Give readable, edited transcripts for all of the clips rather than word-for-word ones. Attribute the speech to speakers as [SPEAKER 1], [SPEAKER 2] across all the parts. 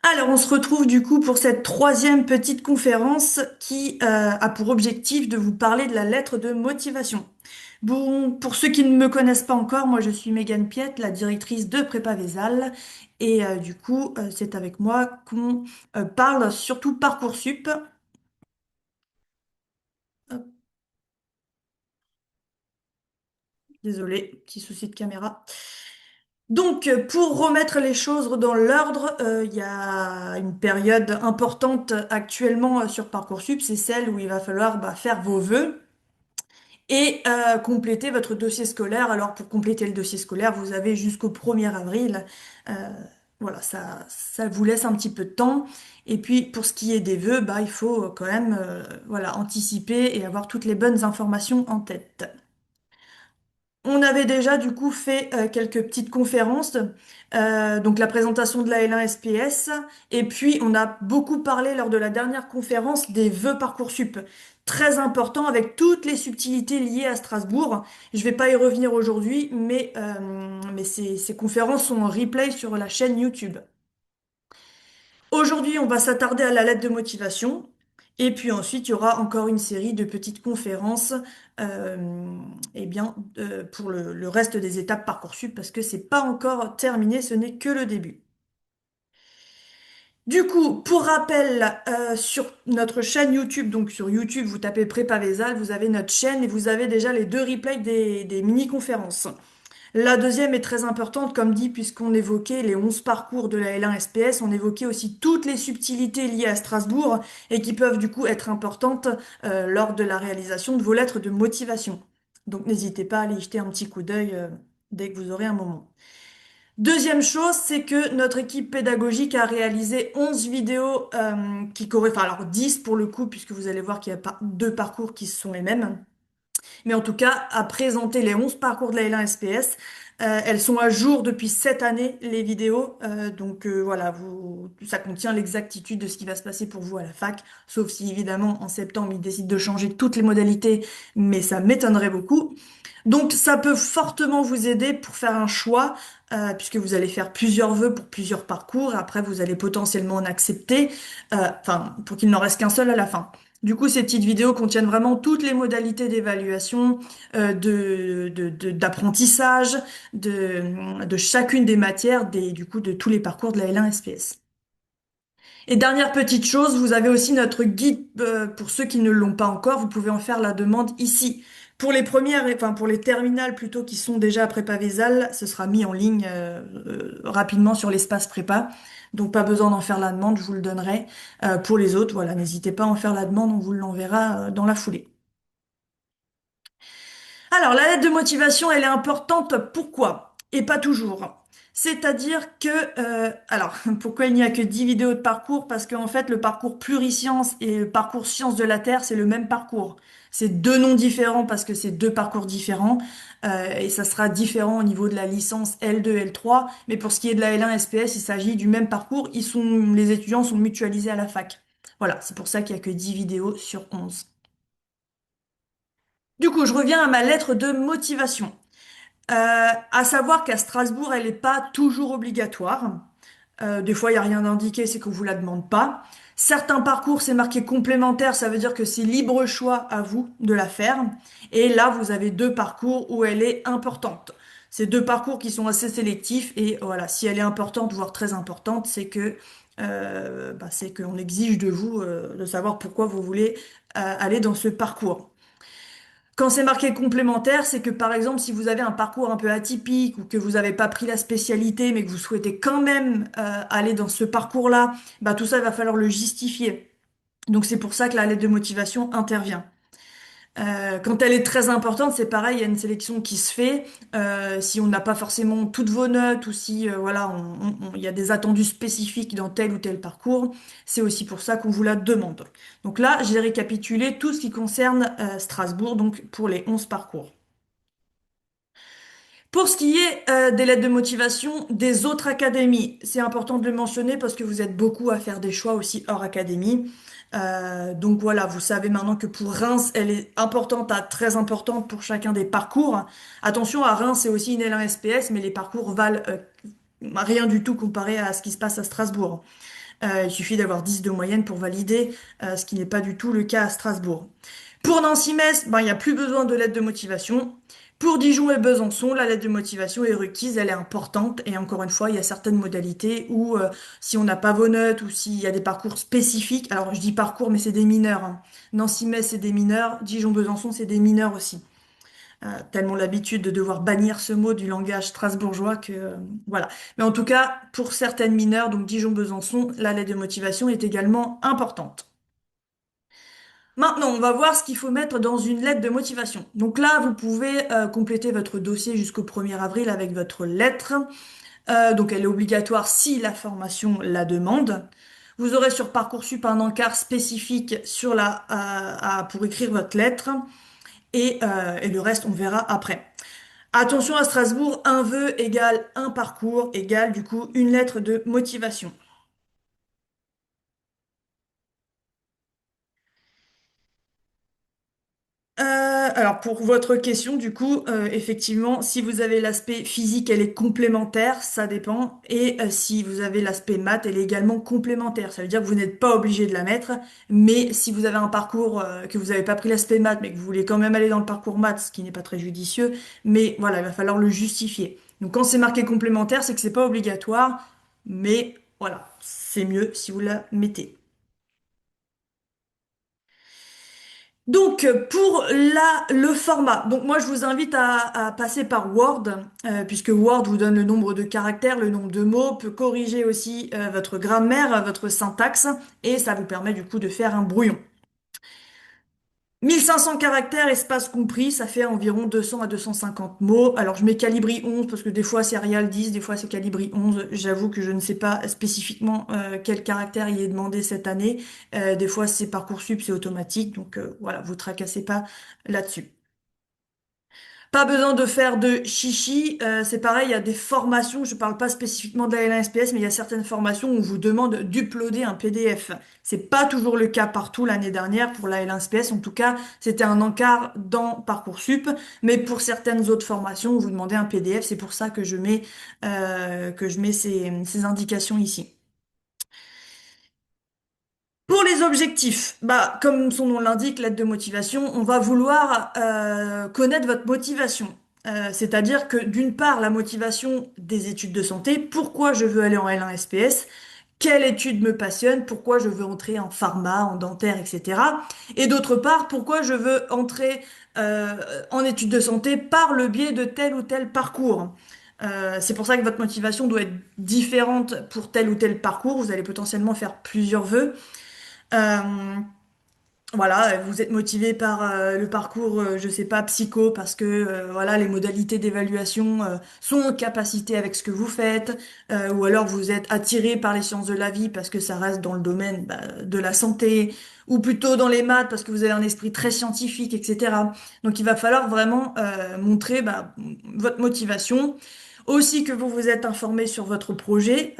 [SPEAKER 1] Alors, on se retrouve du coup pour cette troisième petite conférence qui a pour objectif de vous parler de la lettre de motivation. Bon, pour ceux qui ne me connaissent pas encore, moi je suis Mégane Piette, la directrice de Prépa Vésal, et du coup c'est avec moi qu'on parle surtout Parcoursup. Hop, désolé, petit souci de caméra. Donc, pour remettre les choses dans l'ordre, il y a une période importante actuellement sur Parcoursup, c'est celle où il va falloir faire vos vœux et compléter votre dossier scolaire. Alors, pour compléter le dossier scolaire, vous avez jusqu'au 1er avril. Euh, voilà, ça vous laisse un petit peu de temps. Et puis, pour ce qui est des vœux, il faut quand même voilà, anticiper et avoir toutes les bonnes informations en tête. On avait déjà du coup fait quelques petites conférences, donc la présentation de la L1 SPS, et puis on a beaucoup parlé lors de la dernière conférence des vœux Parcoursup, très important avec toutes les subtilités liées à Strasbourg. Je vais pas y revenir aujourd'hui, mais ces conférences sont en replay sur la chaîne YouTube. Aujourd'hui, on va s'attarder à la lettre de motivation. Et puis ensuite, il y aura encore une série de petites conférences pour le reste des étapes Parcoursup parce que c'est pas encore terminé, ce n'est que le début. Du coup, pour rappel, sur notre chaîne YouTube, donc sur YouTube, vous tapez Prépa Vésal, vous avez notre chaîne et vous avez déjà les deux replays des mini-conférences. La deuxième est très importante, comme dit, puisqu'on évoquait les 11 parcours de la L1 SPS, on évoquait aussi toutes les subtilités liées à Strasbourg et qui peuvent du coup être importantes lors de la réalisation de vos lettres de motivation. Donc n'hésitez pas à aller y jeter un petit coup d'œil dès que vous aurez un moment. Deuxième chose, c'est que notre équipe pédagogique a réalisé 11 vidéos qui correspondent, enfin alors 10 pour le coup, puisque vous allez voir qu'il y a deux parcours qui sont les mêmes. Mais en tout cas, à présenter les 11 parcours de la L1 SPS. Elles sont à jour depuis cette année, les vidéos. Voilà, ça contient l'exactitude de ce qui va se passer pour vous à la fac. Sauf si, évidemment, en septembre, ils décident de changer toutes les modalités. Mais ça m'étonnerait beaucoup. Donc, ça peut fortement vous aider pour faire un choix, puisque vous allez faire plusieurs vœux pour plusieurs parcours. Après, vous allez potentiellement en accepter, enfin, pour qu'il n'en reste qu'un seul à la fin. Du coup, ces petites vidéos contiennent vraiment toutes les modalités d'évaluation, d'apprentissage, de chacune des matières, du coup, de tous les parcours de la L1 SPS. Et dernière petite chose, vous avez aussi notre guide pour ceux qui ne l'ont pas encore. Vous pouvez en faire la demande ici. Pour les premières, enfin pour les terminales plutôt qui sont déjà à prépa Vésal, ce sera mis en ligne rapidement sur l'espace prépa. Donc pas besoin d'en faire la demande, je vous le donnerai. Pour les autres, voilà, n'hésitez pas à en faire la demande, on vous l'enverra dans la foulée. Alors, la lettre de motivation, elle est importante. Pourquoi? Et pas toujours. C'est-à-dire que, pourquoi il n'y a que 10 vidéos de parcours? Parce qu'en fait, le parcours Plurisciences et le parcours Sciences de la Terre, c'est le même parcours. C'est deux noms différents parce que c'est deux parcours différents. Et ça sera différent au niveau de la licence L2, L3. Mais pour ce qui est de la L1 SPS, il s'agit du même parcours. Les étudiants sont mutualisés à la fac. Voilà, c'est pour ça qu'il n'y a que 10 vidéos sur 11. Du coup, je reviens à ma lettre de motivation. À savoir qu'à Strasbourg, elle n'est pas toujours obligatoire. Des fois, il n'y a rien d'indiqué, c'est qu'on vous la demande pas. Certains parcours, c'est marqué complémentaire, ça veut dire que c'est libre choix à vous de la faire. Et là, vous avez deux parcours où elle est importante. C'est deux parcours qui sont assez sélectifs et voilà, si elle est importante, voire très importante, c'est qu'on exige de vous de savoir pourquoi vous voulez aller dans ce parcours. Quand c'est marqué complémentaire, c'est que par exemple, si vous avez un parcours un peu atypique ou que vous n'avez pas pris la spécialité, mais que vous souhaitez quand même aller dans ce parcours-là, tout ça, il va falloir le justifier. Donc c'est pour ça que la lettre de motivation intervient. Quand elle est très importante, c'est pareil, il y a une sélection qui se fait. Si on n'a pas forcément toutes vos notes ou si voilà, il y a des attendus spécifiques dans tel ou tel parcours, c'est aussi pour ça qu'on vous la demande. Donc là, j'ai récapitulé tout ce qui concerne Strasbourg, donc pour les 11 parcours. Pour ce qui est des lettres de motivation des autres académies, c'est important de le mentionner parce que vous êtes beaucoup à faire des choix aussi hors académie. Donc voilà, vous savez maintenant que pour Reims, elle est importante à très importante pour chacun des parcours. Attention, à Reims, c'est aussi une L1 SPS, mais les parcours valent rien du tout comparé à ce qui se passe à Strasbourg. Il suffit d'avoir 10 de moyenne pour valider, ce qui n'est pas du tout le cas à Strasbourg. Pour Nancy-Metz, ben, il n'y a plus besoin de lettre de motivation. Pour Dijon et Besançon, la lettre de motivation est requise, elle est importante. Et encore une fois, il y a certaines modalités où si on n'a pas vos notes ou s'il y a des parcours spécifiques, alors je dis parcours, mais c'est des mineurs, hein. Nancy-Metz, c'est des mineurs. Dijon-Besançon, c'est des mineurs aussi. Tellement l'habitude de devoir bannir ce mot du langage strasbourgeois que voilà. Mais en tout cas, pour certaines mineures, donc Dijon-Besançon, la lettre de motivation est également importante. Maintenant, on va voir ce qu'il faut mettre dans une lettre de motivation. Donc là, vous pouvez compléter votre dossier jusqu'au 1er avril avec votre lettre. Donc elle est obligatoire si la formation la demande. Vous aurez sur Parcoursup un encart spécifique sur pour écrire votre lettre et le reste, on verra après. Attention à Strasbourg, un vœu égale un parcours égale du coup une lettre de motivation. Alors pour votre question, du coup, effectivement, si vous avez l'aspect physique, elle est complémentaire, ça dépend. Et si vous avez l'aspect maths, elle est également complémentaire. Ça veut dire que vous n'êtes pas obligé de la mettre, mais si vous avez un parcours que vous n'avez pas pris l'aspect maths, mais que vous voulez quand même aller dans le parcours maths, ce qui n'est pas très judicieux, mais voilà, il va falloir le justifier. Donc quand c'est marqué complémentaire, c'est que c'est pas obligatoire, mais voilà, c'est mieux si vous la mettez. Donc, pour le format, donc moi je vous invite à passer par Word, puisque Word vous donne le nombre de caractères, le nombre de mots, peut corriger aussi votre grammaire, votre syntaxe, et ça vous permet du coup de faire un brouillon. 1500 caractères, espace compris, ça fait environ 200 à 250 mots. Alors je mets Calibri 11 parce que des fois c'est Arial 10, des fois c'est Calibri 11. J'avoue que je ne sais pas spécifiquement quel caractère il est demandé cette année. Des fois c'est Parcoursup, c'est automatique, donc voilà, vous tracassez pas là-dessus. Pas besoin de faire de chichi, c'est pareil, il y a des formations, je parle pas spécifiquement de la L1 SPS, mais il y a certaines formations où on vous demande d'uploader un PDF. C'est pas toujours le cas partout l'année dernière pour la L1 SPS, en tout cas, c'était un encart dans Parcoursup, mais pour certaines autres formations, vous demandez un PDF, c'est pour ça que je mets ces indications ici. Pour les objectifs, bah, comme son nom l'indique, lettre de motivation, on va vouloir connaître votre motivation. C'est-à-dire que d'une part, la motivation des études de santé, pourquoi je veux aller en L1 SPS, quelle étude me passionne, pourquoi je veux entrer en pharma, en dentaire, etc. Et d'autre part, pourquoi je veux entrer euh, en études de santé par le biais de tel ou tel parcours. C'est pour ça que votre motivation doit être différente pour tel ou tel parcours. Vous allez potentiellement faire plusieurs vœux. Euh, voilà, vous êtes motivé par le parcours, je sais pas, psycho, parce que voilà, les modalités d'évaluation sont en capacité avec ce que vous faites, ou alors vous êtes attiré par les sciences de la vie parce que ça reste dans le domaine bah, de la santé, ou plutôt dans les maths parce que vous avez un esprit très scientifique, etc. Donc il va falloir vraiment montrer bah, votre motivation. Aussi que vous vous êtes informé sur votre projet,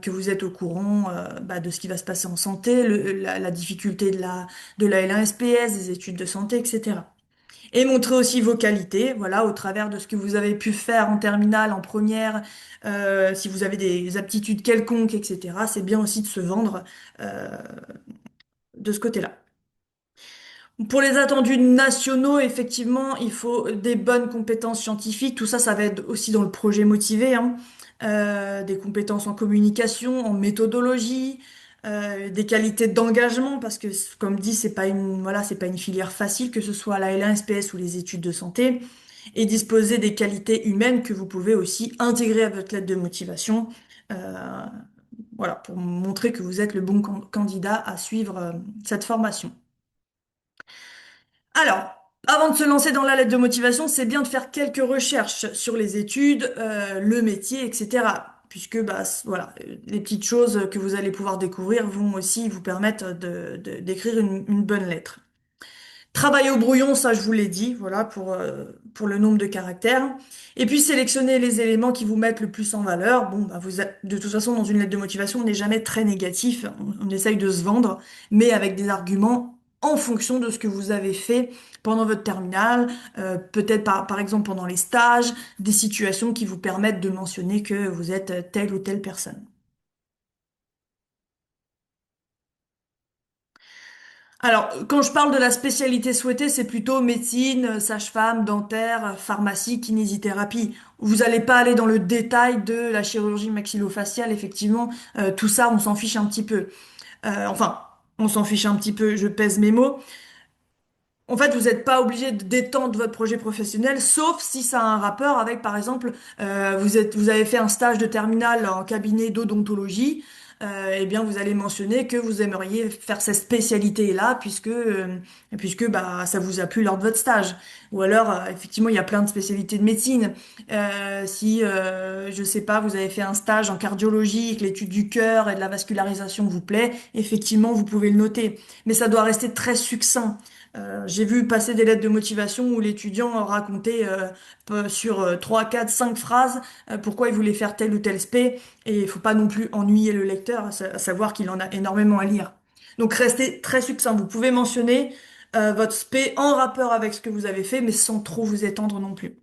[SPEAKER 1] que vous êtes au courant bah, de ce qui va se passer en santé, la difficulté de la L1 SPS, des études de santé, etc. Et montrer aussi vos qualités, voilà, au travers de ce que vous avez pu faire en terminale, en première, si vous avez des aptitudes quelconques, etc. C'est bien aussi de se vendre euh, de ce côté-là. Pour les attendus nationaux, effectivement, il faut des bonnes compétences scientifiques. Tout ça, ça va être aussi dans le projet motivé, hein. Des compétences en communication, en méthodologie, des qualités d'engagement, parce que, comme dit, c'est pas une, voilà, c'est pas une filière facile, que ce soit la L1 SPS ou les études de santé, et disposer des qualités humaines que vous pouvez aussi intégrer à votre lettre de motivation, euh, voilà, pour montrer que vous êtes le bon candidat à suivre, cette formation. Alors, avant de se lancer dans la lettre de motivation, c'est bien de faire quelques recherches sur les études, le métier, etc. Puisque bah, voilà, les petites choses que vous allez pouvoir découvrir vont aussi vous permettre d'écrire une bonne lettre. Travailler au brouillon, ça je vous l'ai dit, voilà, pour le nombre de caractères. Et puis sélectionner les éléments qui vous mettent le plus en valeur. Bon, bah, de toute façon, dans une lettre de motivation, on n'est jamais très négatif. On essaye de se vendre, mais avec des arguments en fonction de ce que vous avez fait pendant votre terminale, peut-être par exemple pendant les stages, des situations qui vous permettent de mentionner que vous êtes telle ou telle personne. Alors, quand je parle de la spécialité souhaitée, c'est plutôt médecine, sage-femme, dentaire, pharmacie, kinésithérapie. Vous n'allez pas aller dans le détail de la chirurgie maxillofaciale, effectivement. Tout ça, on s'en fiche un petit peu. Enfin, on s'en fiche un petit peu, je pèse mes mots. En fait, vous n'êtes pas obligé d'étendre votre projet professionnel, sauf si ça a un rapport avec, par exemple, vous avez fait un stage de terminale en cabinet d'odontologie. Eh bien, vous allez mentionner que vous aimeriez faire cette spécialité-là, puisque bah, ça vous a plu lors de votre stage. Ou alors, effectivement, il y a plein de spécialités de médecine. Si, je sais pas, vous avez fait un stage en cardiologie et que l'étude du cœur et de la vascularisation vous plaît, effectivement, vous pouvez le noter. Mais ça doit rester très succinct. J'ai vu passer des lettres de motivation où l'étudiant racontait sur 3, 4, 5 phrases pourquoi il voulait faire telle ou telle spé, et il faut pas non plus ennuyer le lecteur, à savoir qu'il en a énormément à lire. Donc restez très succinct. Vous pouvez mentionner votre spé en rapport avec ce que vous avez fait, mais sans trop vous étendre non plus.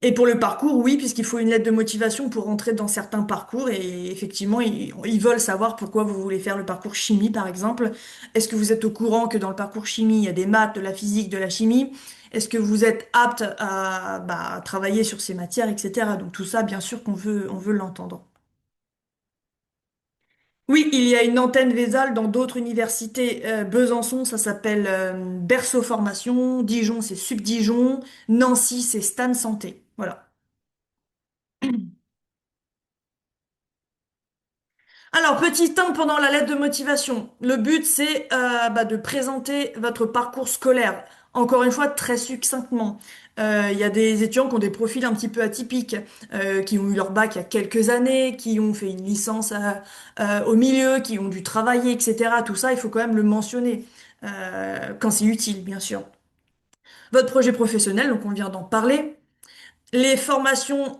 [SPEAKER 1] Et pour le parcours, oui, puisqu'il faut une lettre de motivation pour rentrer dans certains parcours. Et effectivement, ils veulent savoir pourquoi vous voulez faire le parcours chimie, par exemple. Est-ce que vous êtes au courant que dans le parcours chimie, il y a des maths, de la physique, de la chimie? Est-ce que vous êtes apte à bah, travailler sur ces matières, etc. Donc tout ça, bien sûr on veut l'entendre. Oui, il y a une antenne Vézal dans d'autres universités. Besançon, ça s'appelle Berceau Formation. Dijon, c'est Subdijon. Nancy, c'est Stan Santé. Voilà. Alors, petit 1 pendant la lettre de motivation. Le but, c'est bah, de présenter votre parcours scolaire. Encore une fois, très succinctement. Il y a des étudiants qui ont des profils un petit peu atypiques, qui ont eu leur bac il y a quelques années, qui ont fait une licence au milieu, qui ont dû travailler, etc. Tout ça, il faut quand même le mentionner, quand c'est utile, bien sûr. Votre projet professionnel, donc on vient d'en parler. Les formations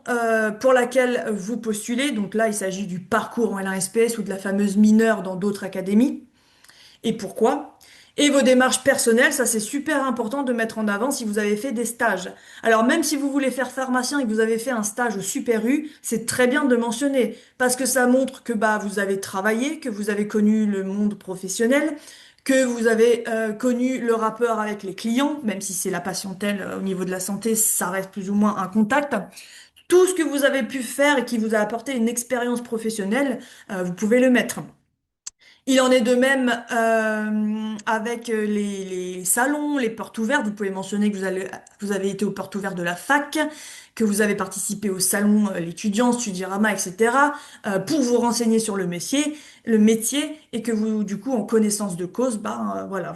[SPEAKER 1] pour laquelle vous postulez, donc là il s'agit du parcours en L1 SPS ou de la fameuse mineure dans d'autres académies, et pourquoi. Et vos démarches personnelles, ça c'est super important de mettre en avant si vous avez fait des stages. Alors même si vous voulez faire pharmacien et que vous avez fait un stage au Super U, c'est très bien de mentionner, parce que ça montre que bah, vous avez travaillé, que vous avez connu le monde professionnel, que vous avez connu le rapport avec les clients, même si c'est la patientèle au niveau de la santé, ça reste plus ou moins un contact. Tout ce que vous avez pu faire et qui vous a apporté une expérience professionnelle, vous pouvez le mettre. Il en est de même avec les salons, les portes ouvertes. Vous pouvez mentionner que vous avez été aux portes ouvertes de la fac, que vous avez participé au salon l'étudiant, Studirama, etc. Pour vous renseigner sur le métier, et que vous, du coup, en connaissance de cause, bah, voilà,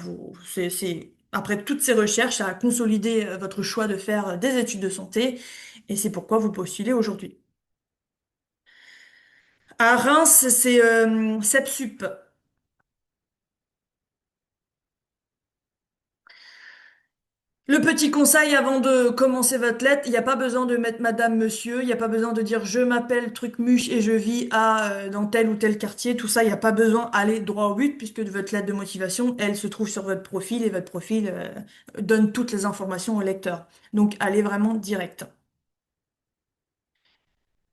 [SPEAKER 1] après toutes ces recherches, ça a consolidé votre choix de faire des études de santé, et c'est pourquoi vous postulez aujourd'hui. À Reims, c'est CEPSUP. Le petit conseil avant de commencer votre lettre, il n'y a pas besoin de mettre madame, monsieur, il n'y a pas besoin de dire je m'appelle Trucmuche et je vis dans tel ou tel quartier, tout ça, il n'y a pas besoin, allez droit au but puisque votre lettre de motivation, elle se trouve sur votre profil et votre profil donne toutes les informations au lecteur. Donc allez vraiment direct.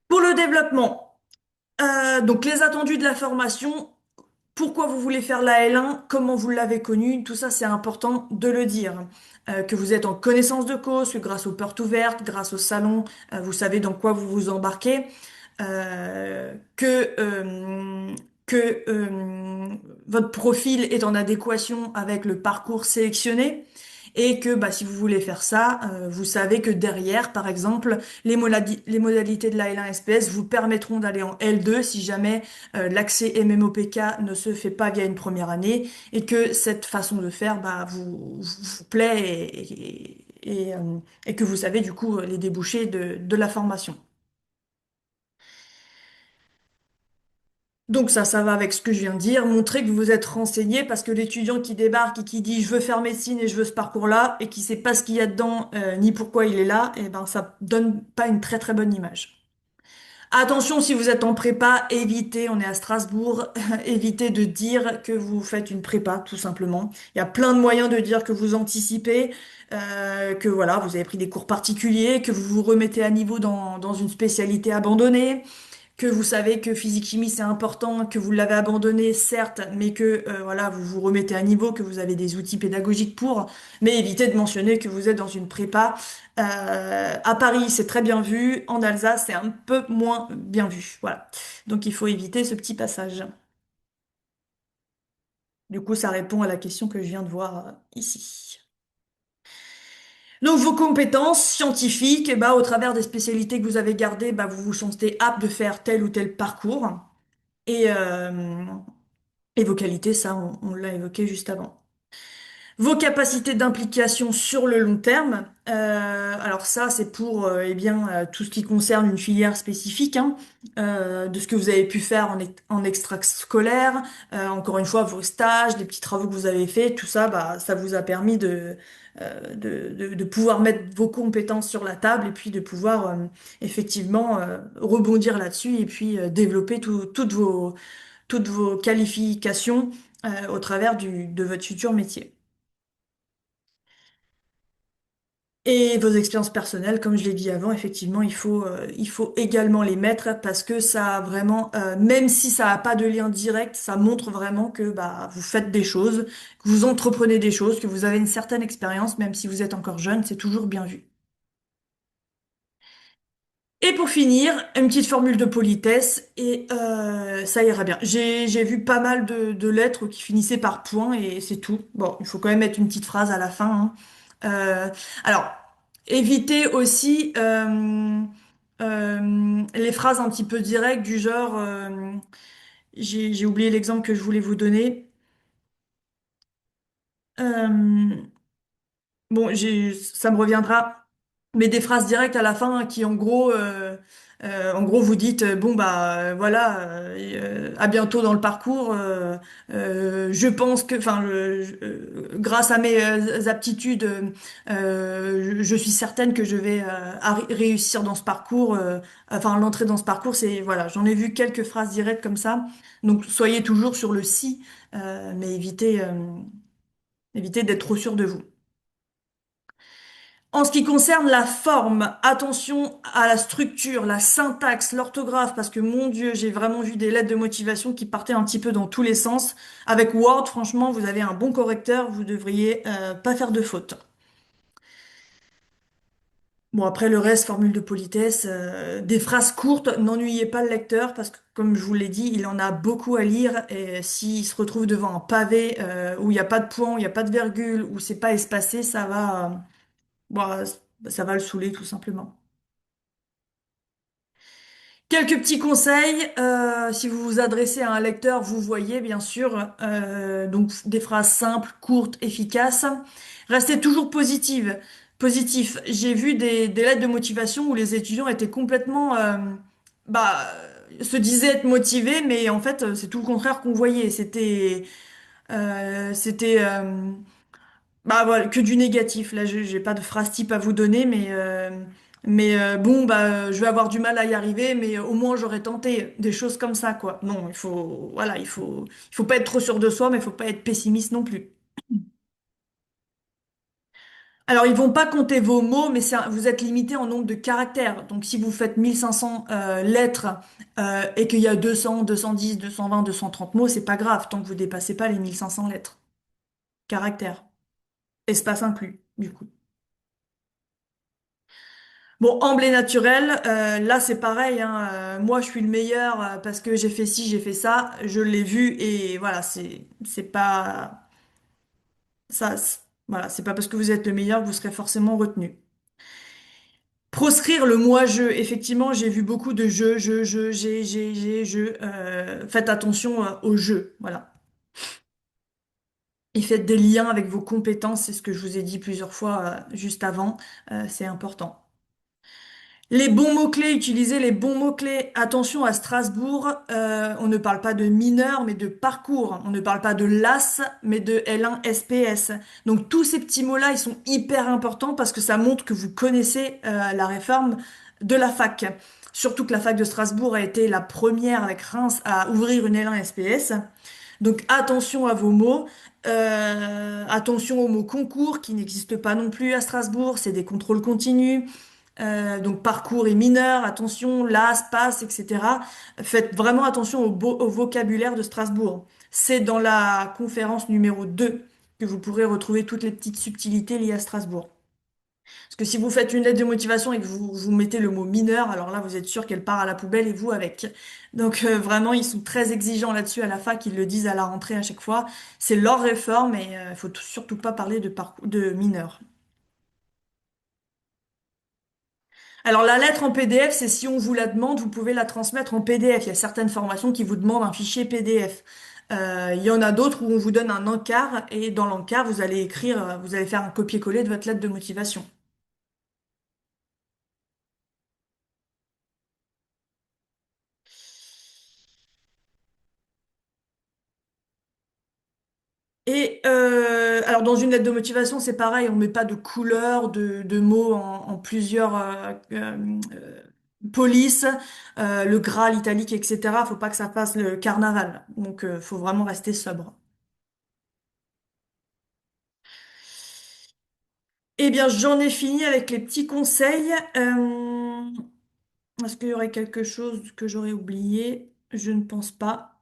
[SPEAKER 1] Pour le développement, donc les attendus de la formation, pourquoi vous voulez faire la L1, comment vous l'avez connue, tout ça c'est important de le dire. Que vous êtes en connaissance de cause, que grâce aux portes ouvertes, grâce au salon, vous savez dans quoi vous vous embarquez, euh, que, euh, que votre profil est en adéquation avec le parcours sélectionné. Et que bah, si vous voulez faire ça, vous savez que derrière, par exemple, les modalités de la L1 SPS vous permettront d'aller en L2 si jamais l'accès MMOPK ne se fait pas via une première année, et que cette façon de faire bah, vous plaît, et que vous savez du coup les débouchés de la formation. Donc ça va avec ce que je viens de dire, montrer que vous vous êtes renseigné, parce que l'étudiant qui débarque et qui dit je veux faire médecine et je veux ce parcours-là et qui sait pas ce qu'il y a dedans ni pourquoi il est là, et ben ça donne pas une très très bonne image. Attention, si vous êtes en prépa, évitez, on est à Strasbourg, évitez de dire que vous faites une prépa, tout simplement. Il y a plein de moyens de dire que vous anticipez, que voilà, vous avez pris des cours particuliers, que vous vous remettez à niveau dans une spécialité abandonnée, que vous savez que physique-chimie c'est important, que vous l'avez abandonné, certes, mais que voilà, vous vous remettez à niveau, que vous avez des outils pédagogiques pour, mais évitez de mentionner que vous êtes dans une prépa. À Paris, c'est très bien vu, en Alsace, c'est un peu moins bien vu. Voilà. Donc il faut éviter ce petit passage. Du coup, ça répond à la question que je viens de voir ici. Donc vos compétences scientifiques, au travers des spécialités que vous avez gardées, vous vous sentez apte de faire tel ou tel parcours. Et, euh, et vos qualités, ça, on l'a évoqué juste avant. Vos capacités d'implication sur le long terme, alors ça c'est pour tout ce qui concerne une filière spécifique, hein, de ce que vous avez pu faire en extrascolaire, encore une fois vos stages, les petits travaux que vous avez faits, tout ça, ça vous a permis de pouvoir mettre vos compétences sur la table et puis de pouvoir effectivement rebondir là-dessus et puis développer toutes vos qualifications au travers de votre futur métier. Et vos expériences personnelles, comme je l'ai dit avant, effectivement, il faut également les mettre parce que ça a vraiment, même si ça n'a pas de lien direct, ça montre vraiment que vous faites des choses, que vous entreprenez des choses, que vous avez une certaine expérience, même si vous êtes encore jeune, c'est toujours bien vu. Et pour finir, une petite formule de politesse et ça ira bien. J'ai vu pas mal de lettres qui finissaient par point et c'est tout. Bon, il faut quand même mettre une petite phrase à la fin, hein. Euh, alors, évitez aussi les phrases un petit peu directes du genre j'ai oublié l'exemple que je voulais vous donner. Euh, Bon, ça me reviendra, mais des phrases directes à la fin hein, qui, en gros, vous dites bon voilà, à bientôt dans le parcours. Je pense que, enfin, grâce à mes aptitudes, je suis certaine que je vais réussir dans ce parcours. Enfin, l'entrée dans ce parcours, c'est voilà, j'en ai vu quelques phrases directes comme ça. Donc, soyez toujours sur le si, mais évitez d'être trop sûr de vous. En ce qui concerne la forme, attention à la structure, la syntaxe, l'orthographe, parce que mon Dieu, j'ai vraiment vu des lettres de motivation qui partaient un petit peu dans tous les sens. Avec Word, franchement, vous avez un bon correcteur, vous devriez pas faire de fautes. Bon, après le reste, formule de politesse, des phrases courtes, n'ennuyez pas le lecteur, parce que comme je vous l'ai dit, il en a beaucoup à lire, et s'il se retrouve devant un pavé où il n'y a pas de point, où il n'y a pas de virgule, où c'est pas espacé, bon, ça va le saouler tout simplement. Quelques petits conseils, si vous vous adressez à un lecteur, vous voyez bien sûr, donc des phrases simples, courtes, efficaces. Restez toujours positif. J'ai vu des lettres de motivation où les étudiants étaient complètement, bah, se disaient être motivés, mais en fait, c'est tout le contraire qu'on voyait. C'était voilà, que du négatif. Là, j'ai pas de phrase type à vous donner, mais bon, je vais avoir du mal à y arriver, mais au moins j'aurais tenté des choses comme ça, quoi. Non, voilà, il faut pas être trop sûr de soi, mais il faut pas être pessimiste non plus. Alors, ils vont pas compter vos mots, mais vous êtes limité en nombre de caractères. Donc, si vous faites 1500 lettres et qu'il y a 200, 210, 220, 230 mots, c'est pas grave tant que vous dépassez pas les 1500 lettres. Caractères. Espace inclus, du coup. Bon, emblée naturel, là c'est pareil, hein, moi je suis le meilleur parce que j'ai fait ci, j'ai fait ça, je l'ai vu et voilà, c'est pas ça, voilà, c'est pas parce que vous êtes le meilleur que vous serez forcément retenu. Proscrire le moi-je, effectivement, j'ai vu beaucoup de je, faites attention au jeu, voilà. Et faites des liens avec vos compétences, c'est ce que je vous ai dit plusieurs fois juste avant, c'est important. Les bons mots-clés, utilisez les bons mots-clés. Attention à Strasbourg, on ne parle pas de mineur, mais de parcours. On ne parle pas de LAS, mais de L1 SPS. Donc tous ces petits mots-là, ils sont hyper importants parce que ça montre que vous connaissez la réforme de la fac. Surtout que la fac de Strasbourg a été la première avec Reims à ouvrir une L1 SPS. Donc attention à vos mots. Attention aux mots concours qui n'existent pas non plus à Strasbourg, c'est des contrôles continus. Donc parcours et mineur, attention, las, passe, etc. Faites vraiment attention au vocabulaire de Strasbourg. C'est dans la conférence numéro 2 que vous pourrez retrouver toutes les petites subtilités liées à Strasbourg. Parce que si vous faites une lettre de motivation et que vous mettez le mot mineur, alors là, vous êtes sûr qu'elle part à la poubelle et vous avec. Donc vraiment, ils sont très exigeants là-dessus à la fac, ils le disent à la rentrée à chaque fois. C'est leur réforme et il faut surtout pas parler de parcours de mineur. Alors la lettre en PDF, c'est si on vous la demande, vous pouvez la transmettre en PDF. Il y a certaines formations qui vous demandent un fichier PDF. Il y en a d'autres où on vous donne un encart et dans l'encart, vous allez écrire, vous allez faire un copier-coller de votre lettre de motivation. Alors dans une lettre de motivation, c'est pareil, on met pas de couleurs, de mots en plusieurs polices, le gras, l'italique, etc. Faut pas que ça fasse le carnaval. Donc faut vraiment rester sobre. Eh bien, j'en ai fini avec les petits conseils. Est-ce qu'il y aurait quelque chose que j'aurais oublié? Je ne pense pas.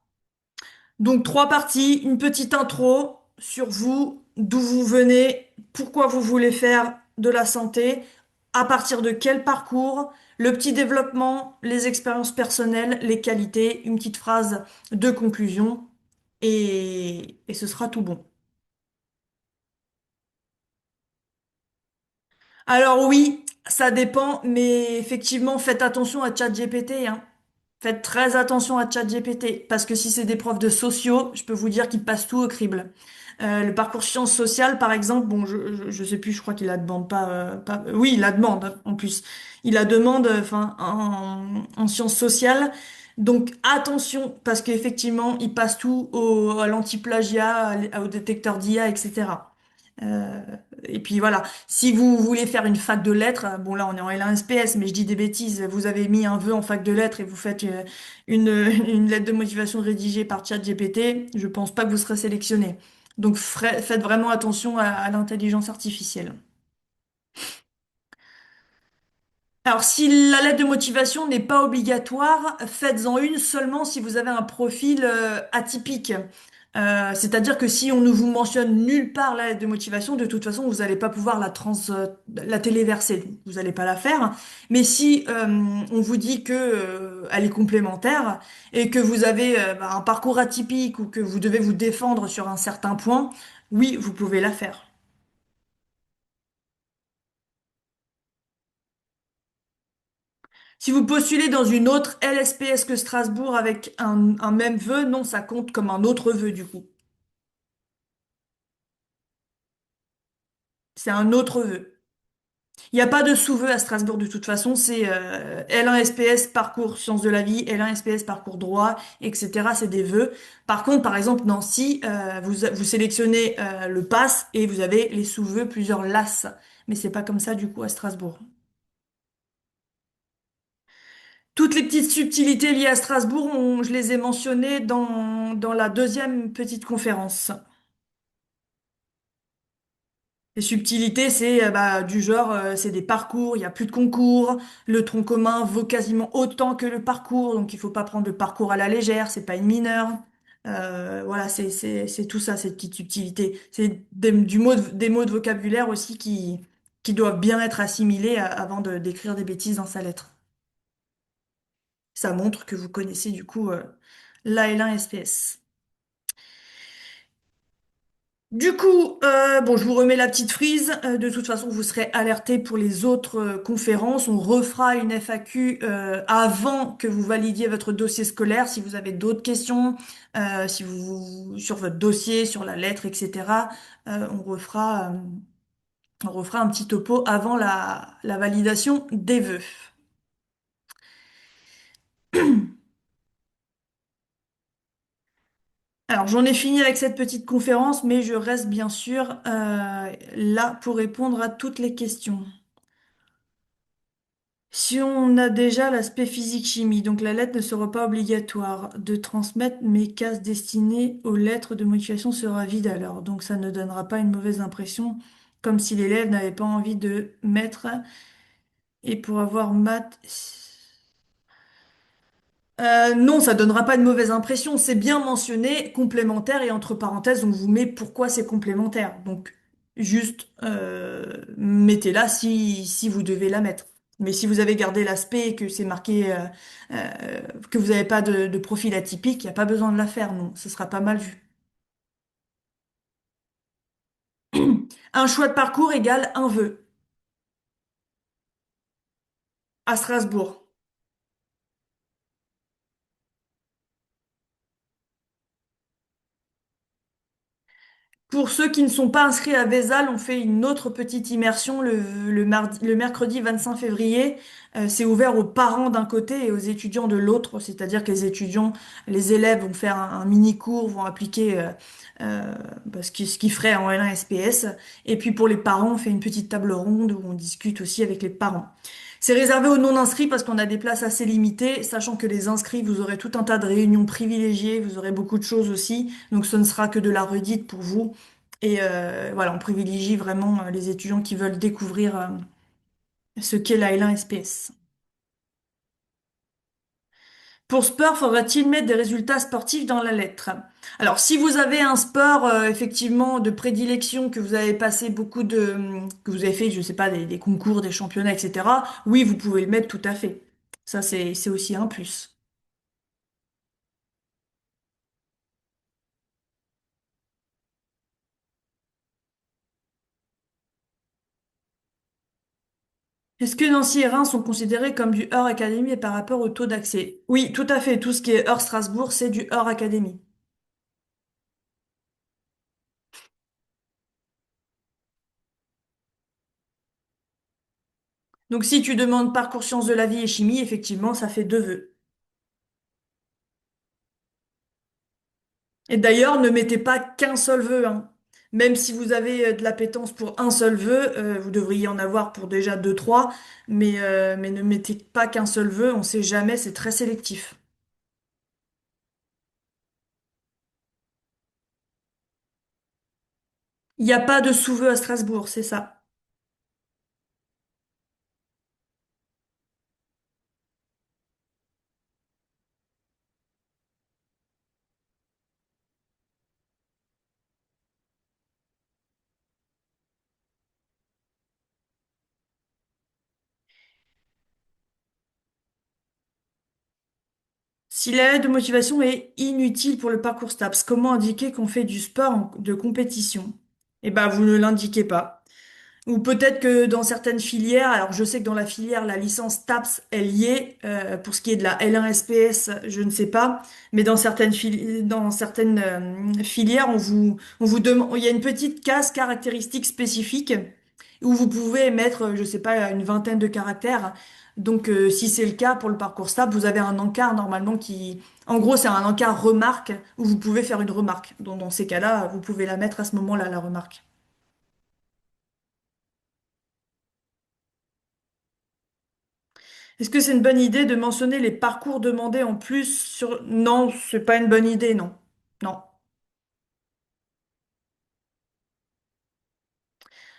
[SPEAKER 1] Donc, trois parties, une petite intro sur vous, d'où vous venez, pourquoi vous voulez faire de la santé, à partir de quel parcours, le petit développement, les expériences personnelles, les qualités, une petite phrase de conclusion, et ce sera tout bon. Alors oui, ça dépend, mais effectivement, faites attention à ChatGPT, hein. Faites très attention à ChatGPT, parce que si c'est des profs de sociaux, je peux vous dire qu'ils passent tout au crible. Le parcours sciences sociales, par exemple, bon, je sais plus, je crois qu'il la demande pas, oui, il la demande en plus. Il la demande, enfin, en sciences sociales. Donc attention, parce qu'effectivement, il passe tout à l'anti-plagiat, au détecteur d'IA, etc. Euh, et puis voilà, si vous voulez faire une fac de lettres, bon là on est en L1 SPS, mais je dis des bêtises, vous avez mis un vœu en fac de lettres et vous faites une, une lettre de motivation rédigée par ChatGPT, je pense pas que vous serez sélectionné. Donc faites vraiment attention à l'intelligence artificielle. Alors, si la lettre de motivation n'est pas obligatoire, faites-en une seulement si vous avez un profil atypique. C'est-à-dire que si on ne vous mentionne nulle part la lettre de motivation, de toute façon, vous n'allez pas pouvoir la téléverser. Vous n'allez pas la faire. Mais si on vous dit que elle est complémentaire et que vous avez un parcours atypique ou que vous devez vous défendre sur un certain point, oui, vous pouvez la faire. Si vous postulez dans une autre LSPS que Strasbourg avec un même vœu, non, ça compte comme un autre vœu du coup. C'est un autre vœu. Il n'y a pas de sous-vœu à Strasbourg de toute façon, c'est L1 SPS parcours sciences de la vie, L1 SPS parcours droit, etc. C'est des vœux. Par contre, par exemple, Nancy, vous sélectionnez le pass et vous avez les sous-vœux, plusieurs LAS. Mais c'est pas comme ça du coup à Strasbourg. Toutes les petites subtilités liées à Strasbourg, je les ai mentionnées dans la deuxième petite conférence. Les subtilités, c'est du genre, c'est des parcours, il n'y a plus de concours, le tronc commun vaut quasiment autant que le parcours, donc il faut pas prendre le parcours à la légère, c'est pas une mineure. Voilà, c'est tout ça, ces petites subtilités. C'est des mots de vocabulaire aussi qui doivent bien être assimilés avant d'écrire des bêtises dans sa lettre. Ça montre que vous connaissez du coup l'AL1 SPS. Du coup, bon, je vous remets la petite frise. De toute façon, vous serez alerté pour les autres conférences. On refera une FAQ avant que vous validiez votre dossier scolaire. Si vous avez d'autres questions, si sur votre dossier, sur la lettre, etc., on refera un petit topo avant la validation des vœux. Alors, j'en ai fini avec cette petite conférence, mais je reste bien sûr là pour répondre à toutes les questions. Si on a déjà l'aspect physique-chimie, donc la lettre ne sera pas obligatoire de transmettre, mais case destinée aux lettres de motivation sera vide alors. Donc ça ne donnera pas une mauvaise impression, comme si l'élève n'avait pas envie de mettre. Et pour avoir maths... non, ça donnera pas de mauvaise impression. C'est bien mentionné, complémentaire, et entre parenthèses, on vous met pourquoi c'est complémentaire. Donc, juste mettez-la si vous devez la mettre. Mais si vous avez gardé l'aspect et que c'est marqué que vous n'avez pas de profil atypique, il n'y a pas besoin de la faire, non. Ce sera pas mal vu. Un choix de parcours égale un vœu à Strasbourg. Pour ceux qui ne sont pas inscrits à Vézal, on fait une autre petite immersion le mercredi 25 février. C'est ouvert aux parents d'un côté et aux étudiants de l'autre, c'est-à-dire que les élèves vont faire un mini-cours, vont appliquer ce qu'ils feraient en L1 SPS. Et puis pour les parents, on fait une petite table ronde où on discute aussi avec les parents. C'est réservé aux non-inscrits parce qu'on a des places assez limitées, sachant que les inscrits, vous aurez tout un tas de réunions privilégiées, vous aurez beaucoup de choses aussi, donc ce ne sera que de la redite pour vous. Et voilà, on privilégie vraiment les étudiants qui veulent découvrir ce qu'est la L1 SPS. Pour sport, faudra-t-il mettre des résultats sportifs dans la lettre? Alors, si vous avez un sport effectivement de prédilection, que vous avez passé que vous avez fait, je sais pas, des concours, des championnats, etc., oui, vous pouvez le mettre tout à fait. Ça, c'est aussi un plus. Est-ce que Nancy et Reims sont considérés comme du Hors Academy par rapport au taux d'accès? Oui, tout à fait. Tout ce qui est Hors Strasbourg, c'est du Hors Academy. Donc, si tu demandes parcours sciences de la vie et chimie, effectivement, ça fait deux vœux. Et d'ailleurs, ne mettez pas qu'un seul vœu, hein. Même si vous avez de l'appétence pour un seul vœu, vous devriez en avoir pour déjà deux, trois, mais ne mettez pas qu'un seul vœu, on sait jamais, c'est très sélectif. Il n'y a pas de sous-vœu à Strasbourg, c'est ça. Si la lettre de motivation est inutile pour le parcours STAPS, comment indiquer qu'on fait du sport de compétition? Eh ben, vous ne l'indiquez pas. Ou peut-être que dans certaines filières, alors je sais que dans la filière, la licence TAPS est liée, pour ce qui est de la L1 SPS, je ne sais pas, mais dans certaines filières, on vous demande, il y a une petite case caractéristique spécifique où vous pouvez mettre, je sais pas, une vingtaine de caractères. Donc si c'est le cas pour le parcours STAPS, vous avez un encart normalement en gros, c'est un encart remarque où vous pouvez faire une remarque. Donc dans ces cas-là, vous pouvez la mettre à ce moment-là, la remarque. Est-ce que c'est une bonne idée de mentionner les parcours demandés en plus sur... Non, c'est pas une bonne idée, non. Non.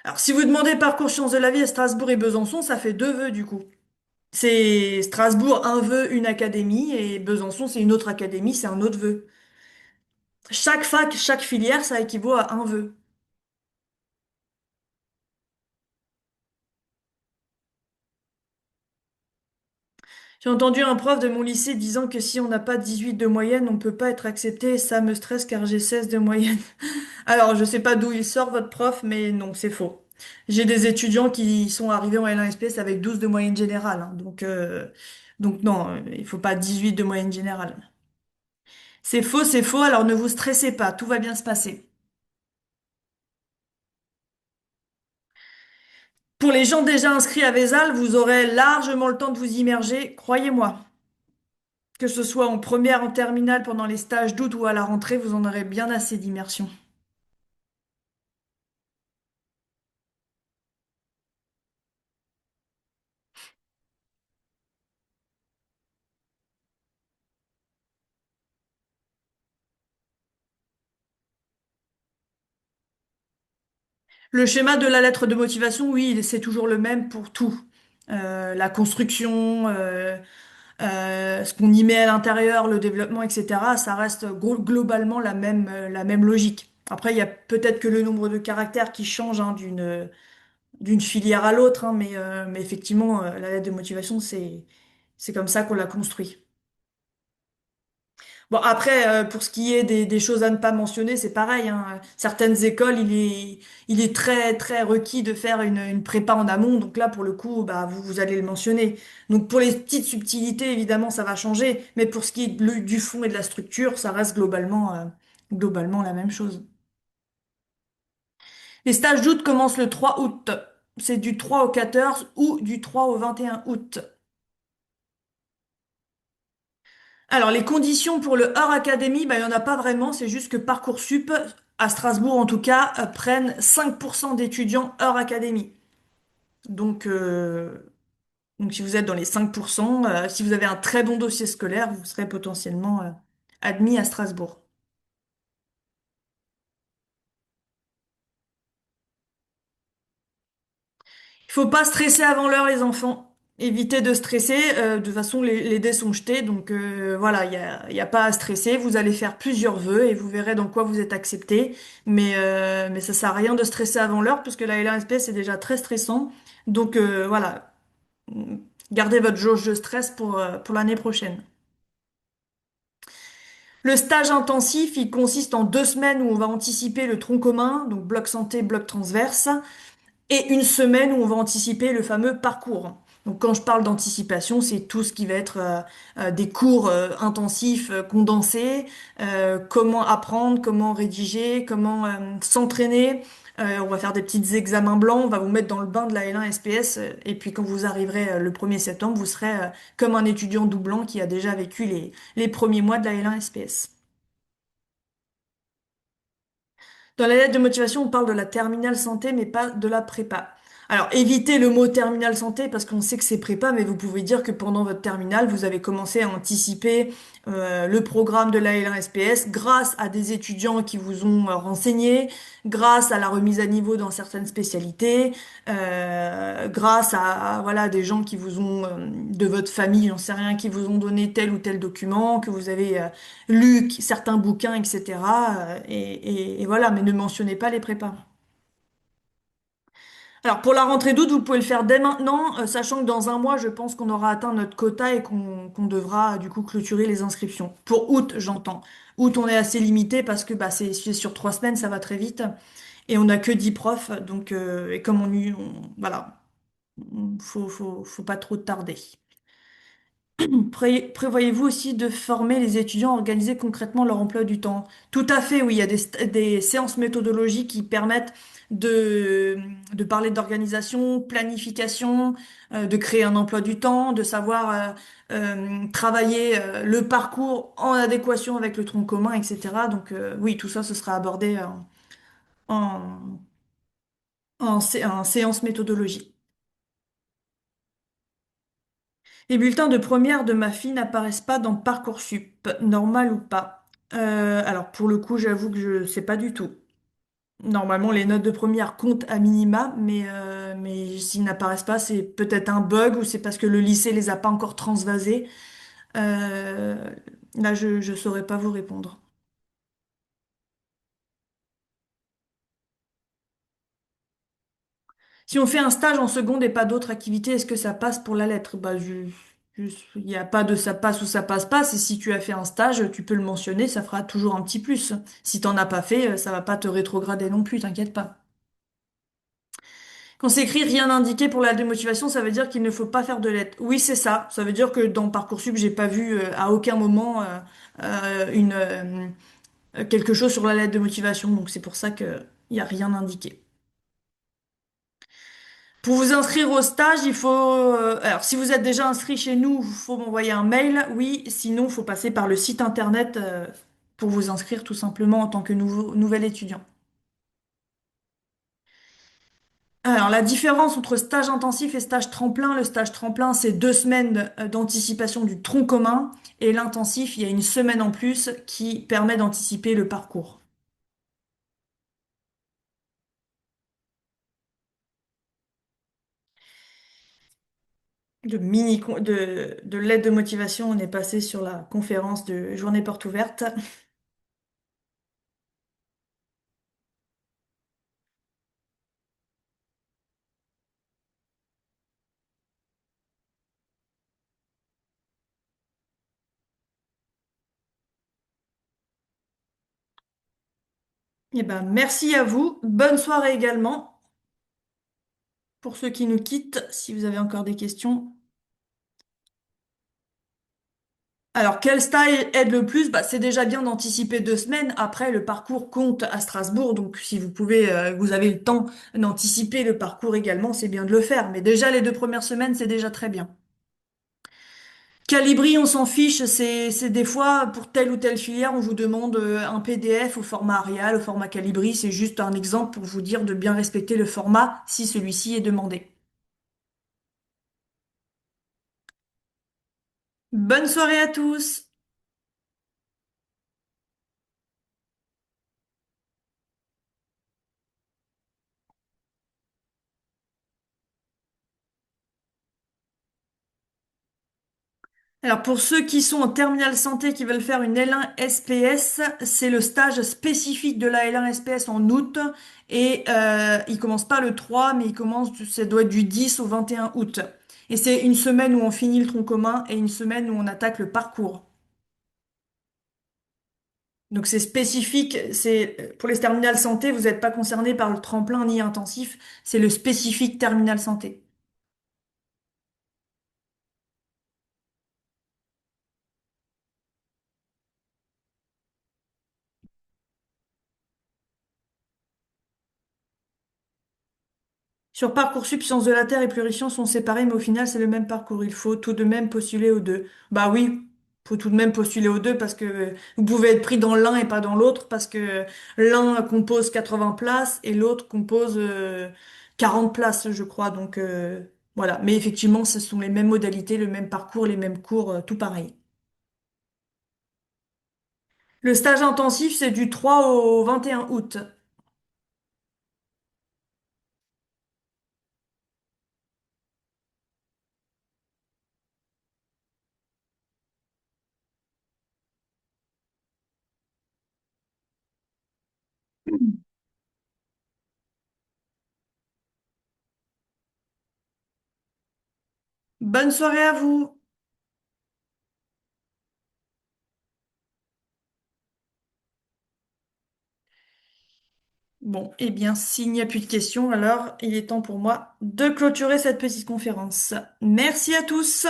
[SPEAKER 1] Alors, si vous demandez parcours sciences de la vie à Strasbourg et Besançon, ça fait deux vœux du coup. C'est Strasbourg, un vœu, une académie, et Besançon, c'est une autre académie, c'est un autre vœu. Chaque fac, chaque filière, ça équivaut à un vœu. J'ai entendu un prof de mon lycée disant que si on n'a pas 18 de moyenne, on ne peut pas être accepté, et ça me stresse car j'ai 16 de moyenne. Alors, je sais pas d'où il sort votre prof, mais non, c'est faux. J'ai des étudiants qui sont arrivés en L1 SPS avec 12 de moyenne générale, hein. Donc non, il faut pas 18 de moyenne générale. C'est faux, alors ne vous stressez pas, tout va bien se passer. Pour les gens déjà inscrits à Vézal, vous aurez largement le temps de vous immerger, croyez-moi. Que ce soit en première, en terminale, pendant les stages d'août ou à la rentrée, vous en aurez bien assez d'immersion. Le schéma de la lettre de motivation, oui, c'est toujours le même pour tout. la construction, ce qu'on y met à l'intérieur, le développement, etc., ça reste globalement la même logique. Après, il y a peut-être que le nombre de caractères qui change hein, d'une filière à l'autre, hein, mais effectivement, la lettre de motivation, c'est comme ça qu'on l'a construit. Bon, après, pour ce qui est des choses à ne pas mentionner, c'est pareil, hein. Certaines écoles, il est très, très requis de faire une prépa en amont. Donc là, pour le coup, bah, vous allez le mentionner. Donc pour les petites subtilités, évidemment, ça va changer. Mais pour ce qui est du fond et de la structure, ça reste globalement la même chose. Les stages d'août commencent le 3 août. C'est du 3 au 14 ou du 3 au 21 août. Alors, les conditions pour le Heure Academy, bah, il n'y en a pas vraiment. C'est juste que Parcoursup, à Strasbourg en tout cas, prennent 5% d'étudiants Heure Academy. Donc, donc, si vous êtes dans les 5%, si vous avez un très bon dossier scolaire, vous serez potentiellement admis à Strasbourg. Il faut pas stresser avant l'heure, les enfants. Évitez de stresser. De toute façon, les dés sont jetés. Donc voilà, il y a pas à stresser. Vous allez faire plusieurs vœux et vous verrez dans quoi vous êtes accepté. Mais ça sert à rien de stresser avant l'heure puisque la LRSP, c'est déjà très stressant. Donc voilà, gardez votre jauge de stress pour l'année prochaine. Le stage intensif, il consiste en 2 semaines où on va anticiper le tronc commun, donc bloc santé, bloc transverse. Et une semaine où on va anticiper le fameux parcours. Donc quand je parle d'anticipation, c'est tout ce qui va être des cours intensifs, condensés, comment apprendre, comment rédiger, comment s'entraîner. On va faire des petits examens blancs, on va vous mettre dans le bain de la L1 SPS, et puis quand vous arriverez le 1er septembre, vous serez comme un étudiant doublant qui a déjà vécu les premiers mois de la L1 SPS. Dans la lettre de motivation, on parle de la terminale santé, mais pas de la prépa. Alors, évitez le mot terminale santé parce qu'on sait que c'est prépa, mais vous pouvez dire que pendant votre terminale, vous avez commencé à anticiper le programme de la L1SPS grâce à des étudiants qui vous ont renseigné, grâce à la remise à niveau dans certaines spécialités, grâce à voilà des gens qui vous ont de votre famille, j'en sais rien, qui vous ont donné tel ou tel document, que vous avez lu certains bouquins, etc. Et voilà, mais ne mentionnez pas les prépas. Alors pour la rentrée d'août, vous pouvez le faire dès maintenant, sachant que dans un mois, je pense qu'on aura atteint notre quota et qu'on devra du coup clôturer les inscriptions. Pour août, j'entends. Août, on est assez limité parce que bah, c'est sur 3 semaines, ça va très vite. Et on n'a que 10 profs, donc et comme voilà, faut pas trop tarder. Prévoyez-vous aussi de former les étudiants à organiser concrètement leur emploi du temps? Tout à fait, oui, il y a des séances méthodologiques qui permettent de, de parler d'organisation, planification, de créer un emploi du temps, de savoir travailler le parcours en adéquation avec le tronc commun, etc. Donc oui, tout ça, ce sera abordé en, en séance méthodologie. Les bulletins de première de ma fille n'apparaissent pas dans Parcoursup, normal ou pas. Alors pour le coup, j'avoue que je sais pas du tout. Normalement, les notes de première comptent à minima, mais s'ils n'apparaissent pas, c'est peut-être un bug ou c'est parce que le lycée les a pas encore transvasés. Euh, Là, je saurais pas vous répondre. Si on fait un stage en seconde et pas d'autres activités, est-ce que ça passe pour la lettre? Bah, il n'y a pas de ça passe ou ça passe pas. C'est si tu as fait un stage, tu peux le mentionner, ça fera toujours un petit plus. Si t'en as pas fait, ça va pas te rétrograder non plus, t'inquiète pas. Quand c'est écrit rien indiqué pour la démotivation, ça veut dire qu'il ne faut pas faire de lettres. Oui, c'est ça. Ça veut dire que dans Parcoursup, j'ai pas vu à aucun moment quelque chose sur la lettre de motivation. Donc c'est pour ça que il y a rien indiqué. Pour vous inscrire au stage, il faut... alors, si vous êtes déjà inscrit chez nous, il faut m'envoyer un mail. Oui, sinon, il faut passer par le site internet pour vous inscrire tout simplement en tant que nouvel étudiant. Alors, la différence entre stage intensif et stage tremplin, le stage tremplin, c'est 2 semaines d'anticipation du tronc commun et l'intensif, il y a une semaine en plus qui permet d'anticiper le parcours. de lettre de motivation, on est passé sur la conférence de journée porte ouverte. Eh ben, merci à vous. Bonne soirée également. Pour ceux qui nous quittent, si vous avez encore des questions. Alors, quel style aide le plus? Bah, c'est déjà bien d'anticiper 2 semaines. Après, le parcours compte à Strasbourg, donc si vous pouvez, vous avez le temps d'anticiper le parcours également, c'est bien de le faire. Mais déjà, les 2 premières semaines, c'est déjà très bien. Calibri, on s'en fiche. C'est des fois pour telle ou telle filière, on vous demande un PDF au format Arial, au format Calibri. C'est juste un exemple pour vous dire de bien respecter le format si celui-ci est demandé. Bonne soirée à tous! Alors pour ceux qui sont en terminale santé qui veulent faire une L1 SPS, c'est le stage spécifique de la L1 SPS en août et il commence pas le 3 mais il commence, ça doit être du 10 au 21 août. Et c'est une semaine où on finit le tronc commun et une semaine où on attaque le parcours. Donc c'est spécifique, c'est pour les terminales santé, vous n'êtes pas concerné par le tremplin ni intensif, c'est le spécifique terminale santé. Sur Parcoursup, Sciences de la Terre et Pluritions sont séparés, mais au final, c'est le même parcours. Il faut tout de même postuler aux deux. Bah oui, faut tout de même postuler aux deux parce que vous pouvez être pris dans l'un et pas dans l'autre parce que l'un compose 80 places et l'autre compose 40 places, je crois. Donc voilà. Mais effectivement, ce sont les mêmes modalités, le même parcours, les mêmes cours, tout pareil. Le stage intensif, c'est du 3 au 21 août. Bonne soirée à vous! Bon, eh bien, s'il n'y a plus de questions, alors il est temps pour moi de clôturer cette petite conférence. Merci à tous!